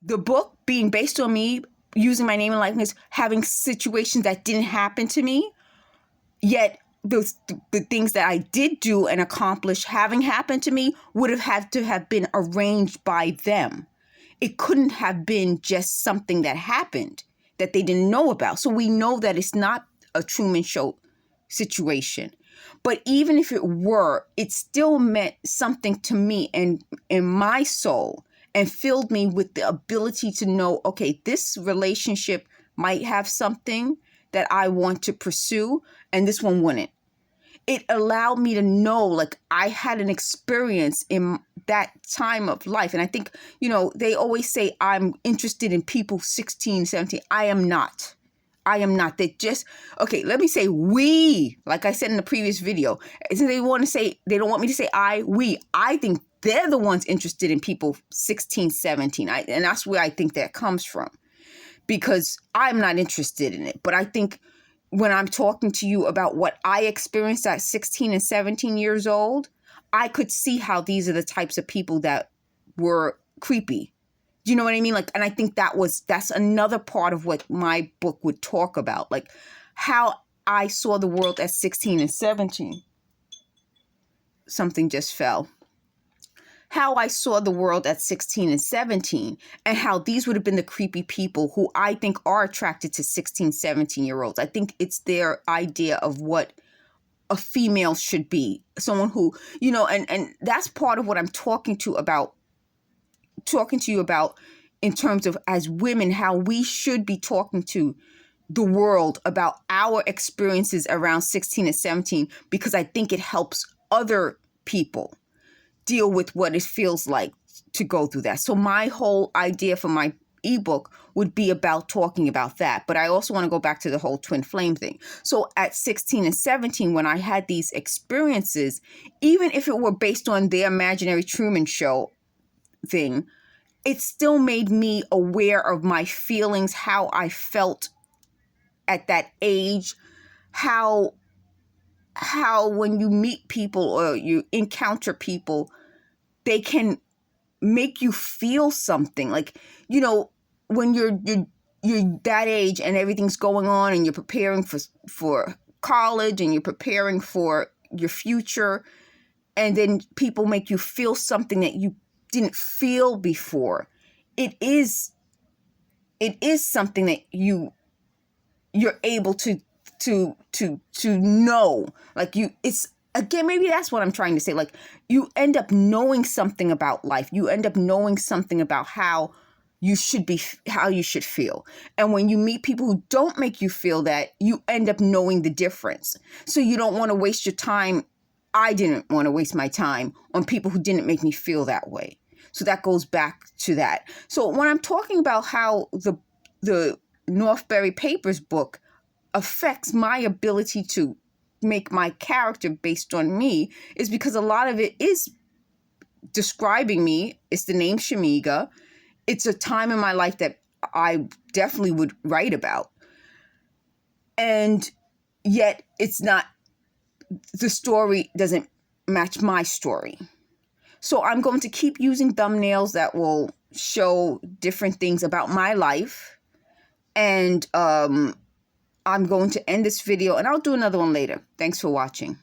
the book being based on me using my name and likeness, having situations that didn't happen to me, yet the things that I did do and accomplish having happened to me would have had to have been arranged by them. It couldn't have been just something that happened that they didn't know about. So we know that it's not a Truman Show situation. But even if it were, it still meant something to me and in my soul, and filled me with the ability to know, okay, this relationship might have something that I want to pursue, and this one wouldn't. It allowed me to know, like, I had an experience in that time of life. And I think, they always say I'm interested in people 16, 17. I am not. They just, okay, let me say we, like I said in the previous video. They don't want me to say we. I think they're the ones interested in people 16, 17. And that's where I think that comes from, because I'm not interested in it. But I think when I'm talking to you about what I experienced at 16 and 17 years old, I could see how these are the types of people that were creepy. Do you know what I mean? Like, and I think that's another part of what my book would talk about, like how I saw the world at 16 and 17. Something just fell. How I saw the world at 16 and 17, and how these would have been the creepy people who I think are attracted to 16, 17-year-olds. I think it's their idea of what a female should be. Someone who, and that's part of what I'm talking to you about in terms of, as women, how we should be talking to the world about our experiences around 16 and 17, because I think it helps other people deal with what it feels like to go through that. So my whole idea for my ebook would be about talking about that. But I also want to go back to the whole twin flame thing. So at 16 and 17, when I had these experiences, even if it were based on the imaginary Truman Show thing, it still made me aware of my feelings, how I felt at that age, how when you meet people or you encounter people, they can make you feel something. Like, when you're that age and everything's going on and you're preparing for college and you're preparing for your future, and then people make you feel something that you didn't feel before. It is something that you're able to know. Like, it's, again, maybe that's what I'm trying to say. Like, you end up knowing something about life. You end up knowing something about how you should feel. And when you meet people who don't make you feel that, you end up knowing the difference. So you don't want to waste your time. I didn't want to waste my time on people who didn't make me feel that way. So that goes back to that. So when I'm talking about how the Northbury Papers book affects my ability to make my character based on me, is because a lot of it is describing me. It's the name Shamega. It's a time in my life that I definitely would write about. And yet it's not, the story doesn't match my story. So I'm going to keep using thumbnails that will show different things about my life. And I'm going to end this video, and I'll do another one later. Thanks for watching.